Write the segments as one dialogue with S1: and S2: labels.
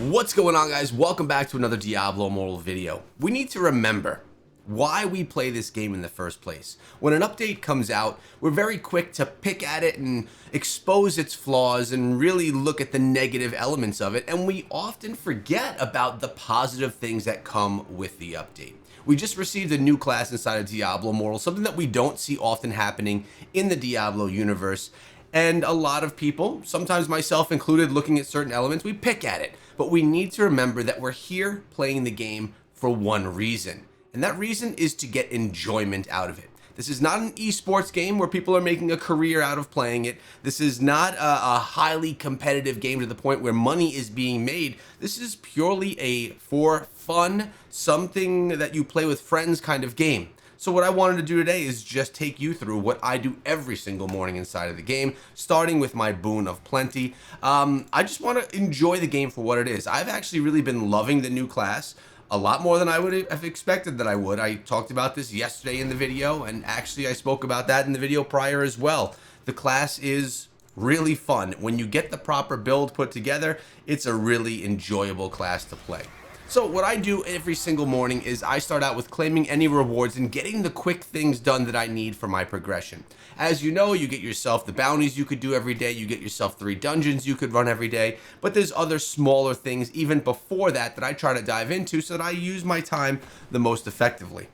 S1: What's going on, guys? Welcome back to another Diablo Immortal video. We need to remember why we play this game in the first place. When an update comes out, we're very quick to pick at it and expose its flaws and really look at the negative elements of it, and we often forget about the positive things that come with the update. We just received a new class inside of Diablo Immortal, something that we don't see often happening in the Diablo universe. And a lot of people, sometimes myself included, looking at certain elements, we pick at it. But we need to remember that we're here playing the game for one reason. And that reason is to get enjoyment out of it. This is not an esports game where people are making a career out of playing it. This is not a highly competitive game to the point where money is being made. This is purely a for fun, something that you play with friends kind of game. So what I wanted to do today is just take you through what I do every single morning inside of the game, starting with my boon of plenty. I just want to enjoy the game for what it is. I've actually really been loving the new class a lot more than I would have expected that I would. I talked about this yesterday in the video, and actually I spoke about that in the video prior as well. The class is really fun. When you get the proper build put together, it's a really enjoyable class to play. So what I do every single morning is I start out with claiming any rewards and getting the quick things done that I need for my progression. As you know, you get yourself the bounties you could do every day, you get yourself 3 dungeons you could run every day, but there's other smaller things even before that that I try to dive into so that I use my time the most effectively.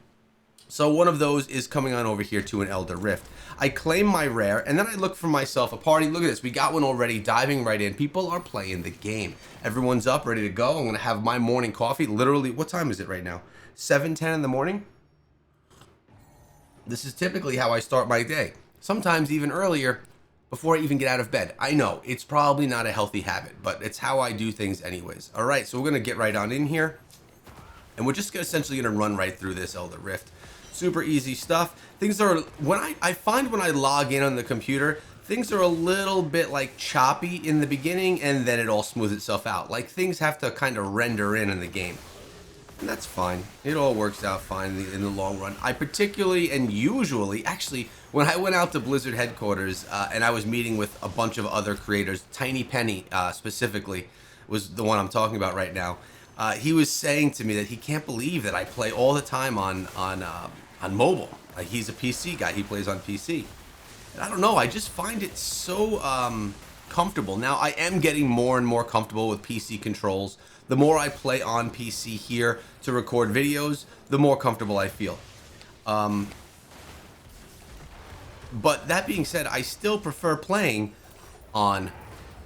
S1: So one of those is coming on over here to an Elder Rift. I claim my rare, and then I look for myself a party. Look at this, we got one already, diving right in. People are playing the game. Everyone's up, ready to go. I'm gonna have my morning coffee. Literally, what time is it right now? 7:10 in the morning? This is typically how I start my day. Sometimes even earlier, before I even get out of bed. I know, it's probably not a healthy habit, but it's how I do things anyways. All right, so we're gonna get right on in here, and we're just essentially gonna run right through this Elder Rift. Super easy stuff. Things are, when I find when I log in on the computer, things are a little bit like choppy in the beginning, and then it all smooths itself out. Like things have to kind of render in the game. And that's fine. It all works out fine in the long run. I particularly and usually, actually, when I went out to Blizzard headquarters and I was meeting with a bunch of other creators, Tiny Penny specifically was the one I'm talking about right now. He was saying to me that he can't believe that I play all the time on mobile. Like, he's a PC guy. He plays on PC. And I don't know. I just find it so comfortable. Now, I am getting more and more comfortable with PC controls. The more I play on PC here to record videos, the more comfortable I feel. But that being said, I still prefer playing on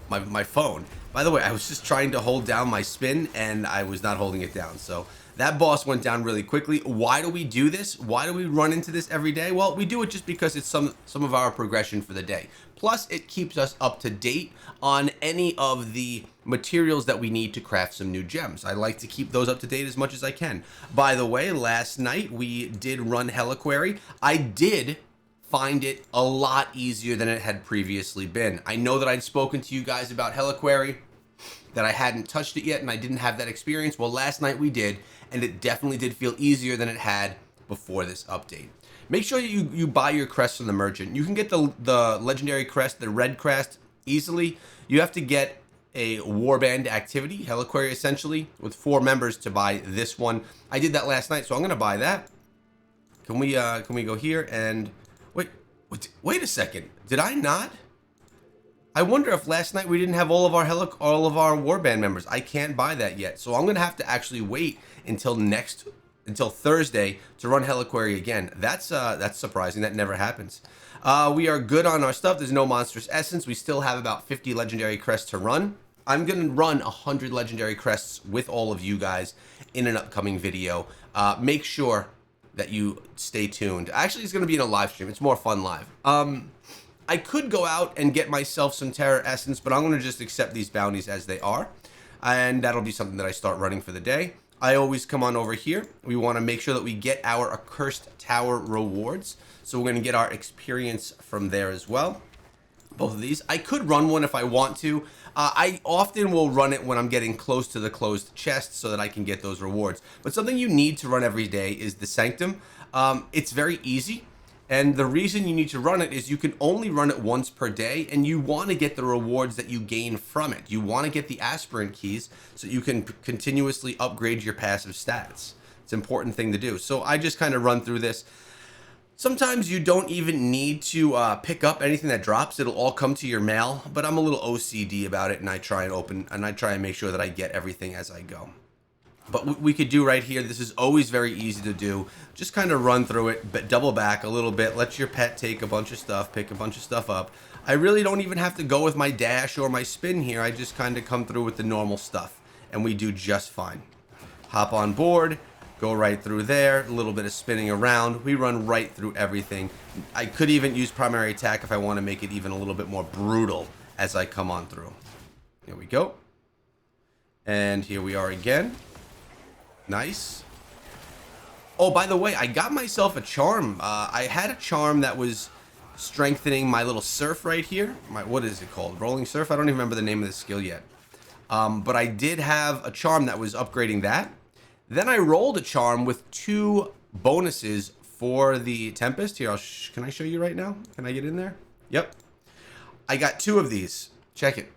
S1: my phone. By the way, I was just trying to hold down my spin, and I was not holding it down. So that boss went down really quickly. Why do we do this? Why do we run into this every day? Well, we do it just because it's some of our progression for the day. Plus, it keeps us up to date on any of the materials that we need to craft some new gems. I like to keep those up to date as much as I can. By the way, last night we did run Heliquary. I did find it a lot easier than it had previously been. I know that I'd spoken to you guys about Heliquary, that I hadn't touched it yet and I didn't have that experience. Well, last night we did, and it definitely did feel easier than it had before this update. Make sure you buy your crest from the merchant. You can get the legendary crest, the red crest, easily. You have to get a warband activity, Heliquary essentially, with 4 members to buy this one. I did that last night, so I'm gonna buy that. Can we go here and wait a second, did I not? I wonder if last night we didn't have all of our warband members. I can't buy that yet, so I'm gonna have to actually wait until Thursday to run Heliquary again. That's surprising. That never happens. We are good on our stuff. There's no monstrous essence. We still have about 50 legendary crests to run. I'm gonna run 100 legendary crests with all of you guys in an upcoming video. Make sure that you stay tuned. Actually, it's going to be in a live stream. It's more fun live. I could go out and get myself some Terror Essence, but I'm going to just accept these bounties as they are. And that'll be something that I start running for the day. I always come on over here. We want to make sure that we get our Accursed Tower rewards. So we're going to get our experience from there as well. Both of these. I could run one if I want to. I often will run it when I'm getting close to the closed chest so that I can get those rewards. But something you need to run every day is the Sanctum. It's very easy. And the reason you need to run it is you can only run it once per day, and you want to get the rewards that you gain from it. You want to get the aspirant keys so you can continuously upgrade your passive stats. It's an important thing to do. So I just kind of run through this. Sometimes you don't even need to pick up anything that drops. It'll all come to your mail, but I'm a little OCD about it, and I try and make sure that I get everything as I go. But what we could do right here, this is always very easy to do. Just kind of run through it, but double back a little bit. Let your pet take a bunch of stuff, pick a bunch of stuff up. I really don't even have to go with my dash or my spin here. I just kind of come through with the normal stuff, and we do just fine. Hop on board, go right through there, a little bit of spinning around. We run right through everything. I could even use primary attack if I want to make it even a little bit more brutal as I come on through. Here we go. And here we are again. Nice. Oh, by the way, I got myself a charm. I had a charm that was strengthening my little surf right here. What is it called? Rolling surf? I don't even remember the name of the skill yet. But I did have a charm that was upgrading that. Then I rolled a charm with 2 bonuses for the Tempest. Here, can I show you right now? Can I get in there? Yep. I got 2 of these. Check it.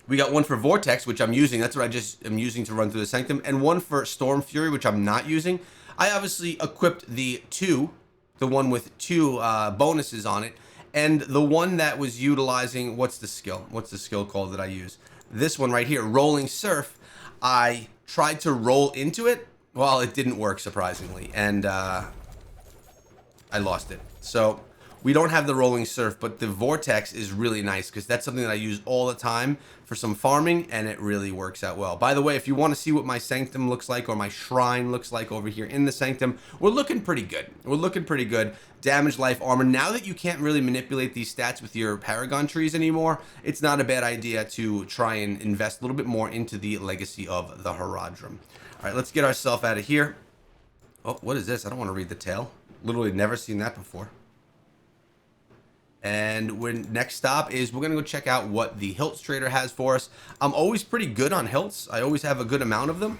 S1: We got one for Vortex, which I'm using. That's what I just am using to run through the Sanctum. And one for Storm Fury, which I'm not using. I obviously equipped the one with 2 bonuses on it. And the one that was utilizing, what's the skill? What's the skill called that I use? This one right here, Rolling Surf. I tried to roll into it. Well, it didn't work, surprisingly. And I lost it. So we don't have the Rolling Surf, but the Vortex is really nice because that's something that I use all the time for some farming, and it really works out well. By the way, if you want to see what my Sanctum looks like or my Shrine looks like over here in the Sanctum, we're looking pretty good. We're looking pretty good. Damage, life, armor. Now that you can't really manipulate these stats with your Paragon trees anymore, it's not a bad idea to try and invest a little bit more into the Legacy of the Haradrim. All right, let's get ourselves out of here. Oh, what is this? I don't want to read the tale. Literally never seen that before. And next stop is we're going to go check out what the Hilts Trader has for us. I'm always pretty good on Hilts. I always have a good amount of them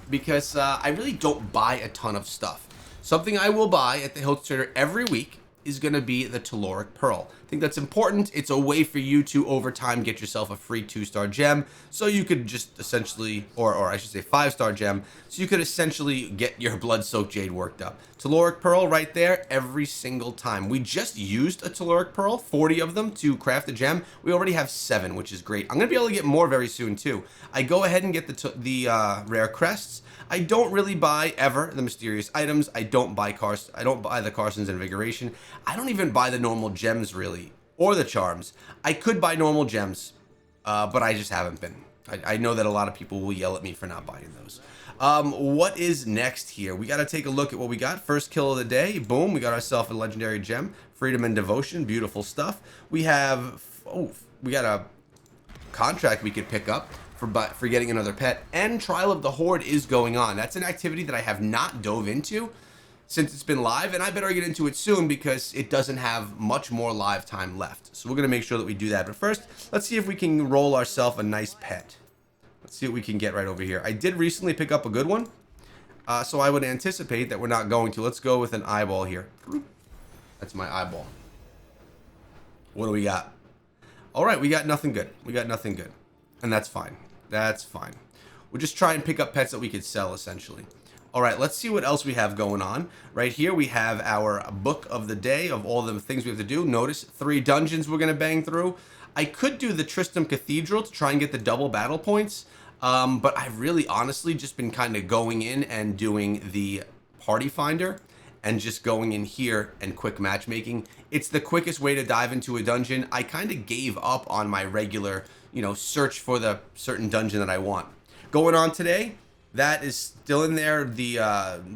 S1: because I really don't buy a ton of stuff. Something I will buy at the Hilts Trader every week is going to be the Telluric Pearl. I think that's important. It's a way for you to, over time, get yourself a free 2-star gem. So you could just essentially, or I should say 5-star gem, so you could essentially get your Blood-Soaked Jade worked up. Telluric Pearl right there every single time. We just used a Telluric Pearl, 40 of them, to craft a gem. We already have 7, which is great. I'm going to be able to get more very soon, too. I go ahead and get the rare crests. I don't really buy, ever, the mysterious items. I don't buy the Carson's Invigoration. I don't even buy the normal gems, really, or the charms. I could buy normal gems, but I just haven't been. I know that a lot of people will yell at me for not buying those. What is next here? We got to take a look at what we got. First kill of the day. Boom. We got ourselves a legendary gem. Freedom and Devotion. Beautiful stuff. We have, we got a contract we could pick up for getting another pet, and Trial of the Horde is going on. That's an activity that I have not dove into since it's been live, and I better get into it soon because it doesn't have much more live time left. So we're going to make sure that we do that. But first, let's see if we can roll ourselves a nice pet. Let's see what we can get right over here. I did recently pick up a good one, so I would anticipate that we're not going to. Let's go with an eyeball here. That's my eyeball. What do we got? All right, we got nothing good. We got nothing good, and that's fine. That's fine. We'll just try and pick up pets that we could sell, essentially. All right, let's see what else we have going on. Right here, we have our book of the day of all the things we have to do. Notice 3 dungeons we're going to bang through. I could do the Tristram Cathedral to try and get the double battle points, but I've really honestly just been kind of going in and doing the Party Finder and just going in here and quick matchmaking. It's the quickest way to dive into a dungeon. I kind of gave up on my regular, search for the certain dungeon that I want. Going on today, that is still in there, the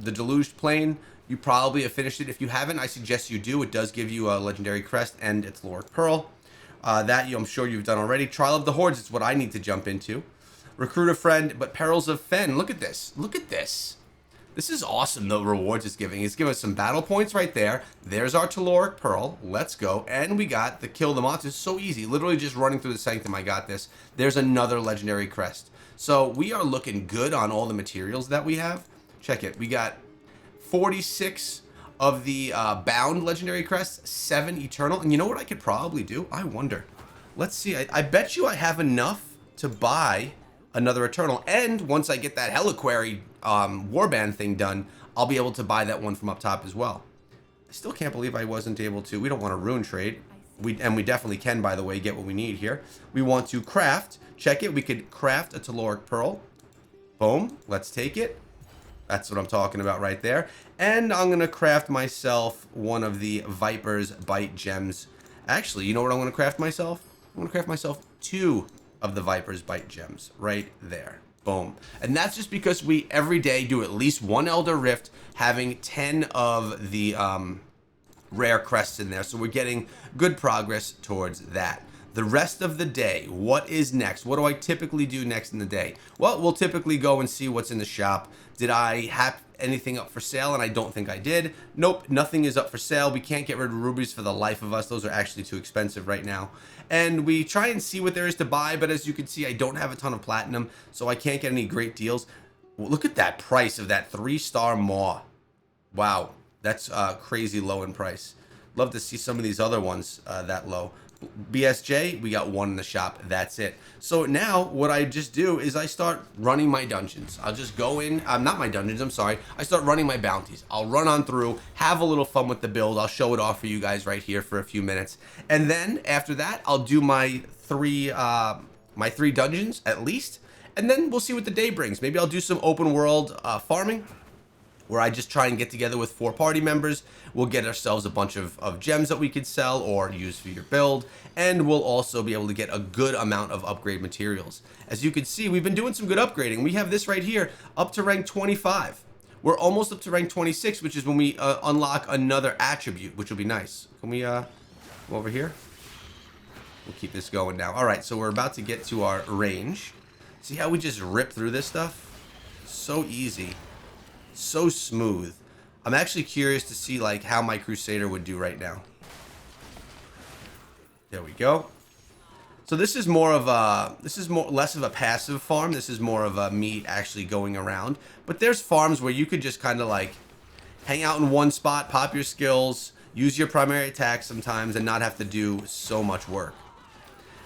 S1: Deluged Plain. You probably have finished it. If you haven't, I suggest you do. It does give you a legendary crest and its Telluric Pearl. I'm sure you've done already. Trial of the Hordes is what I need to jump into. Recruit a friend, but Perils of Fen. Look at this. Look at this. This is awesome, the rewards it's giving. It's giving us some battle points right there. There's our Telluric Pearl. Let's go. And we got the Kill the Monsters. So easy. Literally just running through the Sanctum, I got this. There's another legendary crest. So we are looking good on all the materials that we have. Check it. We got 46 of the bound legendary crests, 7 eternal. And you know what I could probably do? I wonder. Let's see. I bet you I have enough to buy another eternal. And once I get that Heliquary warband thing done, I'll be able to buy that one from up top as well. I still can't believe I wasn't able to. We don't want a rune trade. We definitely can, by the way, get what we need here. We want to craft. Check it. We could craft a Telluric Pearl. Boom. Let's take it. That's what I'm talking about right there. And I'm going to craft myself one of the Viper's Bite Gems. Actually, you know what I'm going to craft myself? I'm going to craft myself 2 of the Viper's Bite Gems right there. Boom. And that's just because we every day do at least 1 Elder Rift, having 10 of the rare crests in there. So we're getting good progress towards that. The rest of the day, what is next? What do I typically do next in the day? Well, we'll typically go and see what's in the shop. Did I have anything up for sale? And I don't think I did. Nope, nothing is up for sale. We can't get rid of rubies for the life of us. Those are actually too expensive right now. And we try and see what there is to buy, but as you can see, I don't have a ton of platinum, so I can't get any great deals. Well, look at that price of that 3-star Maw. Wow, that's crazy low in price. Love to see some of these other ones that low. BSJ, we got 1 in the shop. That's it. So now what I just do is I start running my dungeons. I'll just go in, not my dungeons, I'm sorry. I start running my bounties. I'll run on through, have a little fun with the build. I'll show it off for you guys right here for a few minutes. And then after that, I'll do my 3 dungeons at least. And then we'll see what the day brings. Maybe I'll do some open world farming, where I just try and get together with 4 party members. We'll get ourselves a bunch of gems that we could sell or use for your build, and we'll also be able to get a good amount of upgrade materials. As you can see, we've been doing some good upgrading. We have this right here up to rank 25. We're almost up to rank 26, which is when we unlock another attribute, which will be nice. Can we come over here? We'll keep this going now. All right, so we're about to get to our range. See how we just rip through this stuff? So easy. So smooth. I'm actually curious to see like how my Crusader would do right now. There we go. So this is less of a passive farm. This is more of a me actually going around. But there's farms where you could just kind of like hang out in one spot, pop your skills, use your primary attack sometimes, and not have to do so much work.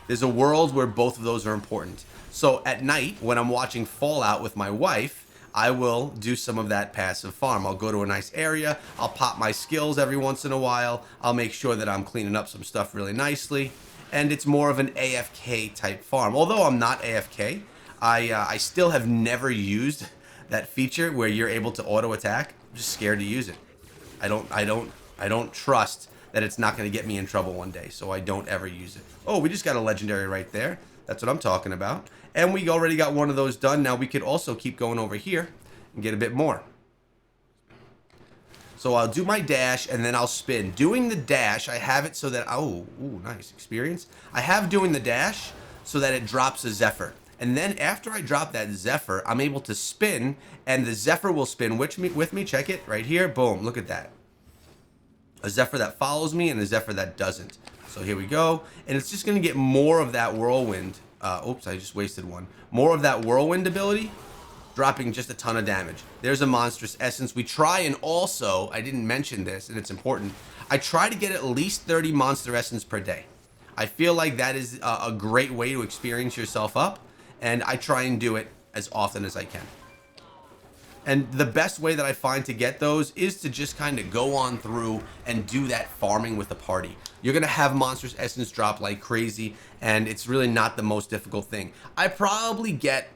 S1: There's a world where both of those are important. So at night, when I'm watching Fallout with my wife, I will do some of that passive farm. I'll go to a nice area. I'll pop my skills every once in a while. I'll make sure that I'm cleaning up some stuff really nicely. And it's more of an AFK type farm. Although I'm not AFK, I still have never used that feature where you're able to auto attack. I'm just scared to use it. I don't trust that it's not going to get me in trouble one day, so I don't ever use it. Oh, we just got a legendary right there. That's what I'm talking about. And we already got one of those done. Now we could also keep going over here and get a bit more. So I'll do my dash and then I'll spin. Doing the dash, I have it so that, oh, ooh, nice experience. I have doing the dash so that it drops a Zephyr. And then after I drop that Zephyr, I'm able to spin, and the Zephyr will spin with me. Check it right here. Boom, look at that. A Zephyr that follows me and a Zephyr that doesn't. So here we go. And it's just going to get more of that whirlwind. Oops, I just wasted one. More of that whirlwind ability, dropping just a ton of damage. There's a monstrous essence. We try, and also, I didn't mention this, and it's important, I try to get at least 30 monster essence per day. I feel like that is a great way to experience yourself up, and I try and do it as often as I can. And the best way that I find to get those is to just kind of go on through and do that farming with the party. You're going to have monstrous essence drop like crazy, and it's really not the most difficult thing. I probably get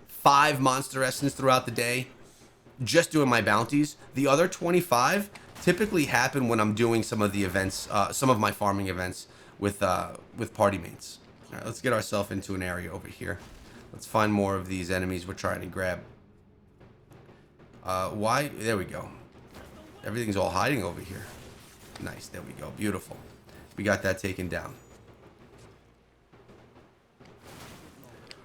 S1: 5 monster essence throughout the day just doing my bounties. The other 25 typically happen when I'm doing some of the events, some of my farming events with party mates. All right, let's get ourselves into an area over here. Let's find more of these enemies we're trying to grab. Why? There we go. Everything's all hiding over here. Nice. There we go. Beautiful. We got that taken down.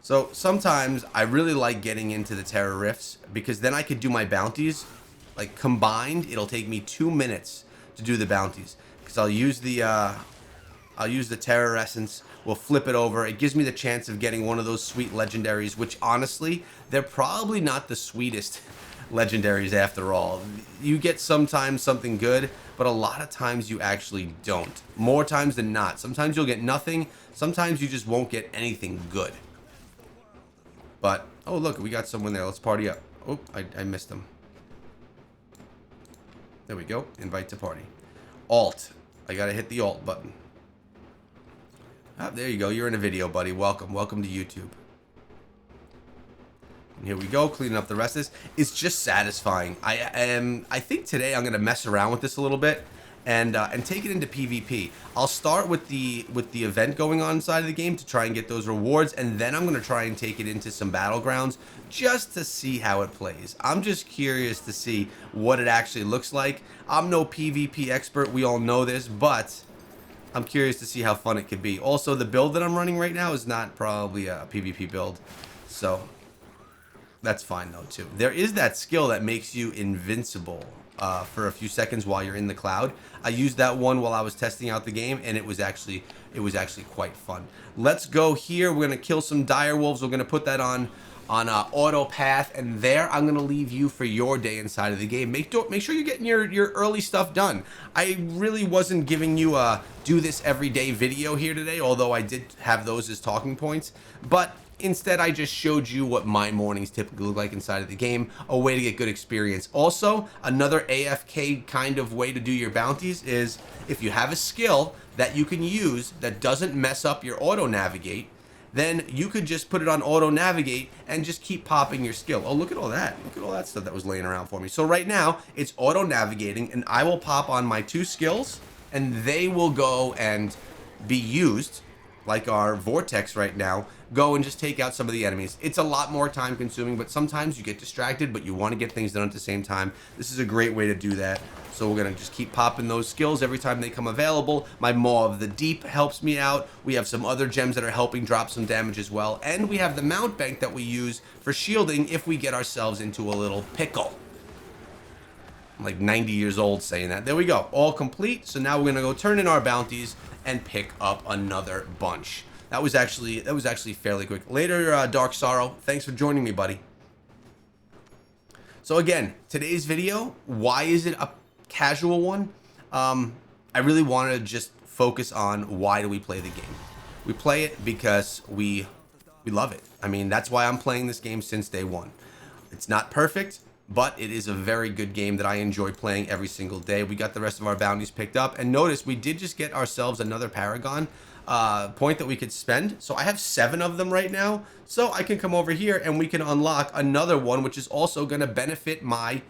S1: So sometimes I really like getting into the Terror Rifts because then I could do my bounties. Like combined, it'll take me 2 minutes to do the bounties because I'll use the Terror Essence. We'll flip it over. It gives me the chance of getting one of those sweet legendaries, which honestly, they're probably not the sweetest legendaries after all. You get sometimes something good, but a lot of times you actually don't. More times than not. Sometimes you'll get nothing. Sometimes you just won't get anything good. But, oh look, we got someone there. Let's party up. Oh, I missed him. There we go. Invite to party. Alt. I gotta hit the Alt button. Ah, there you go. You're in a video, buddy. Welcome. Welcome to YouTube. And here we go. Cleaning up the rest of this. It's just satisfying. I think today I'm gonna mess around with this a little bit and take it into PvP. I'll start with the event going on inside of the game to try and get those rewards, and then I'm gonna try and take it into some battlegrounds just to see how it plays. I'm just curious to see what it actually looks like. I'm no PvP expert, we all know this, but I'm curious to see how fun it could be. Also, the build that I'm running right now is not probably a PvP build, so that's fine though too. There is that skill that makes you invincible for a few seconds while you're in the cloud. I used that one while I was testing out the game, and it was actually quite fun. Let's go here. We're gonna kill some dire wolves. We're gonna put that on auto path, and there I'm gonna leave you for your day inside of the game. Make sure you're getting your early stuff done. I really wasn't giving you a do this every day video here today, although I did have those as talking points, but instead, I just showed you what my mornings typically look like inside of the game, a way to get good experience. Also, another AFK kind of way to do your bounties is if you have a skill that you can use that doesn't mess up your auto-navigate, then you could just put it on auto-navigate and just keep popping your skill. Oh, look at all that. Look at all that stuff that was laying around for me. So right now, it's auto-navigating, and I will pop on my 2 skills, and they will go and be used, like our Vortex right now, go and just take out some of the enemies. It's a lot more time consuming, but sometimes you get distracted, but you want to get things done at the same time. This is a great way to do that. So we're going to just keep popping those skills every time they come available. My Maw of the Deep helps me out. We have some other gems that are helping drop some damage as well. And we have the Mount Bank that we use for shielding if we get ourselves into a little pickle. I'm like 90 years old saying that. There we go. All complete. So now we're going to go turn in our bounties and pick up another bunch. That was actually fairly quick. Later, Dark Sorrow. Thanks for joining me, buddy. So again, today's video, why is it a casual one? I really wanted to just focus on why do we play the game. We play it because we love it. I mean, that's why I'm playing this game since day one. It's not perfect, but it is a very good game that I enjoy playing every single day. We got the rest of our bounties picked up, and notice we did just get ourselves another Paragon point that we could spend. So I have 7 of them right now, so I can come over here and we can unlock another one, which is also going to benefit my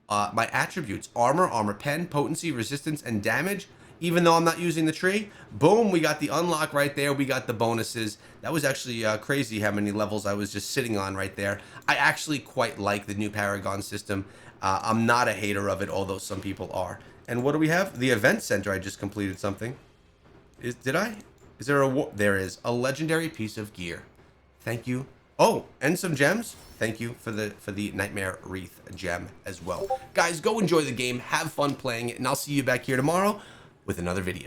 S1: my attributes: armor pen, potency, resistance, and damage. Even though I'm not using the tree, boom, we got the unlock right there. We got the bonuses. That was actually crazy how many levels I was just sitting on right there. I actually quite like the new Paragon system. I'm not a hater of it, although some people are. And what do we have? The event center. I just completed something. Did I? Is there a... There is a legendary piece of gear. Thank you. Oh, and some gems. Thank you for the Nightmare Wreath gem as well. Guys, go enjoy the game. Have fun playing it, and I'll see you back here tomorrow with another video.